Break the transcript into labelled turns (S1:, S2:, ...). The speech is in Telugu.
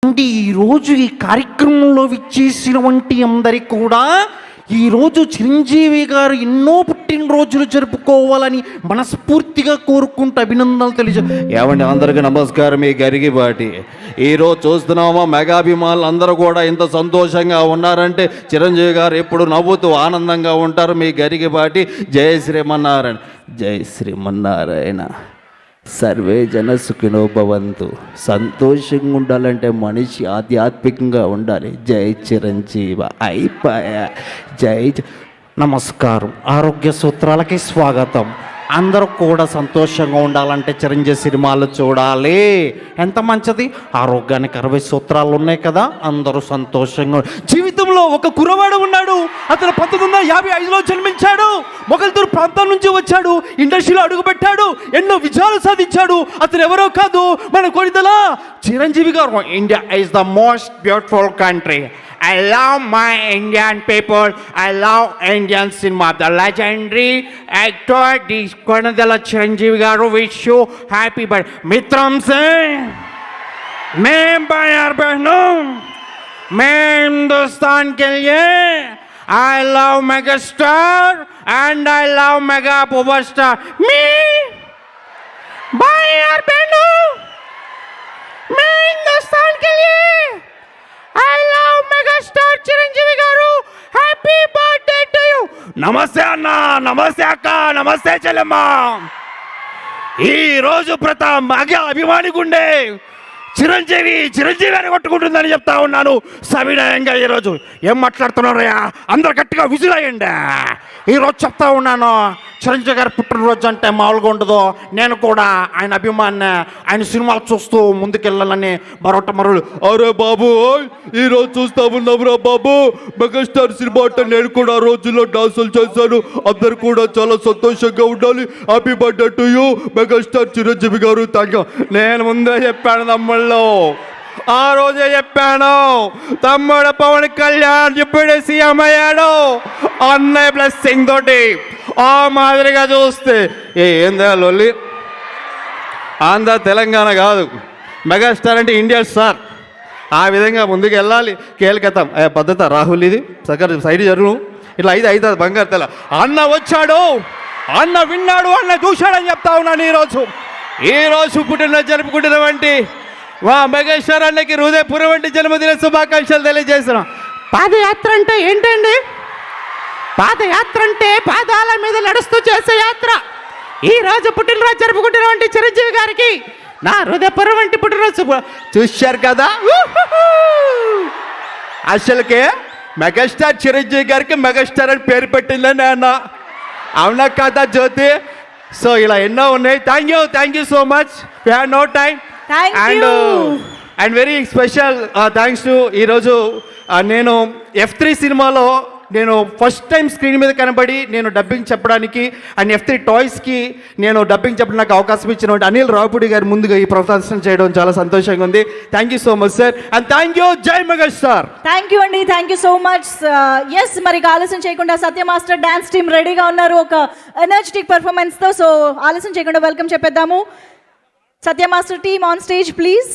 S1: అంటే ఈరోజు ఈ కార్యక్రమంలో విచ్చేసినటువంటి అందరికి కూడా ఈరోజు చిరంజీవి గారు ఎన్నో పుట్టినరోజులు జరుపుకోవాలని మనస్ఫూర్తిగా కోరుకుంటూ అభినందనలు
S2: ఏమండి అందరికీ నమస్కారం. మీ గరిగిపాటి ఈరోజు చూస్తున్నామా మెగాభిమానులు అందరూ కూడా ఇంత సంతోషంగా ఉన్నారంటే చిరంజీవి గారు ఎప్పుడు నవ్వుతూ ఆనందంగా ఉంటారు. మీ గరిగిపాటి జై శ్రీమన్నారాయణ. జై శ్రీమన్నారాయణ. సర్వే జన సుఖినో భవంతు. సంతోషంగా ఉండాలంటే మనిషి ఆధ్యాత్మికంగా ఉండాలి. జై చిరంజీవి. అయిపోయా. నమస్కారం. ఆరోగ్య సూత్రాలకి స్వాగతం. అందరూ కూడా సంతోషంగా ఉండాలంటే చిరంజీవి సినిమాలు చూడాలి. ఎంత మంచిది. ఆరోగ్యానికి 60 సూత్రాలు ఉన్నాయి కదా. అందరూ సంతోషంగా. జీవితంలో ఒక కుర్రవాడు ఉన్నాడు. అతను 1955లో జన్మించాడు. మొగల్తూరు ప్రాంతం నుంచి వచ్చాడు. ఇండస్ట్రీలో అడుగుపెట్టాడు. ఎన్నో విజయాలు సాధించాడు. అతను ఎవరో కాదు, మన కొనిదల చిరంజీవి గారు. India is the most beautiful country. I love my Indian people. I love Indian cinema. The legendary actor Konadala Chiranjeevi garu wish you happy birthday. Mitram se मैं बाहर बहनों मैं हिंदुस्तान के लिए I love megastar and I love mega superstar. Me बाहर बहनों मैं हिंदुस्तान के लिए I love megastar చిరంజీవి గారు. Happy birthday to you. నమస్తే అన్న, నమస్తే అక్క, నమస్తే చెల్లెమ్మ. ఈ రోజు ప్రతాప్ మగ అభిమాని గుండె చిరంజీవి అని కొట్టుకుంటుందని చెప్తా ఉన్నాను సవినయంగా. ఈరోజు ఏం మాట్లాడుతున్నారయ్యా, అందరు గట్టిగా విజులయ్యండి. ఈరోజు చెప్తా ఉన్నాను, చిరంజీవి గారి పుట్టినరోజు అంటే మామూలుగా ఉండదు. నేను కూడా ఆయన అభిమాని, ఆయన సినిమాలు చూస్తూ ముందుకెళ్ళాలని మరొకటి అరే బాబు ఈరోజు చూస్తా ఉన్నావురా బాబు, మెగాస్టార్ సినిమా అంటే నేను కూడా ఆ రోజుల్లో డాన్సులు చేశాను. అందరు కూడా చాలా సంతోషంగా ఉండాలి. Happy birthday to you megastar Chiranjeevi garu. Thank you. నేను ముందే చెప్పాను తమ్ముళ్ళు, ఆ రోజే చెప్పాను, తమ్ముడు పవన్ కళ్యాణ్ ఇప్పుడే సీఎం అయ్యాడు అన్నయ్య బ్లెస్సింగ్ తోటి. ఆ మాదిరిగా చూస్తే ఏందా లొల్లి. ఆంధ్ర తెలంగాణ కాదు, మెగాస్టార్ అంటే ఇండియా స్టార్. ఆ విధంగా ముందుకు వెళ్ళాలి. కేల్కతాం పద్ధత రాహుల్ ఇది సగర్ సైడ్ జరుగు ఇట్లా అవుతుంది బంగారు తెల. అన్న వచ్చాడు, అన్న విన్నాడు, అన్న చూశాడని చెప్తా ఉన్నాను. ఈరోజు పుట్టినరోజు జరుపుకుంటున్నటువంటి వా మెగాస్టార్ అన్నకి హృదయపూర్వక జన్మదిన శుభాకాంక్షలు తెలియజేస్తున్నాం. పాదయాత్ర అంటే ఏంటండి? పాదయాత్ర అంటే పాదాల మీద నడుస్తూ చేసే యాత్ర. ఈ రోజు పుట్టినరోజు జరుపుకుంటున్నటువంటి చిరంజీవి గారికి నా హృదయపూర్వక పుట్టినరోజు. చూశారు కదా, అసలుకే మెగాస్టార్ చిరంజీవి గారికి మెగాస్టార్ అని పేరు పెట్టిందని అన్న. అవునా కదా జ్యోతి? సో ఇలా ఎన్నో ఉన్నాయి. Thank you so much. We have no time. And very special thanks to ఈరోజు నేను F3 సినిమాలో నేను ఫస్ట్ టైం స్క్రీన్ మీద కనబడి నేను డబ్బింగ్ చెప్పడానికి అండ్ F3 టాయ్స్కి నేను డబ్బింగ్ చెప్పడానికి నాకు అవకాశం ఇచ్చిన అనిల్ రావుపూడి గారు ముందుగా ఈ ప్రదర్శన చేయడం చాలా సంతోషంగా ఉంది. Thank you so much sir. And thank you. జై మెగాస్టార్.
S3: థ్యాంక్ యూ అండి. Thank you so much. Yes, మరి ఆలస్యం చేయకుండా సత్య మాస్టర్ డాన్స్ టీమ్ రెడీగా ఉన్నారు ఒక ఎనర్జెటిక్ పర్ఫార్మెన్స్తో. సో ఆలస్యం చేయకుండా వెల్కమ్ చెప్పేద్దాము. Satya master team on stage please.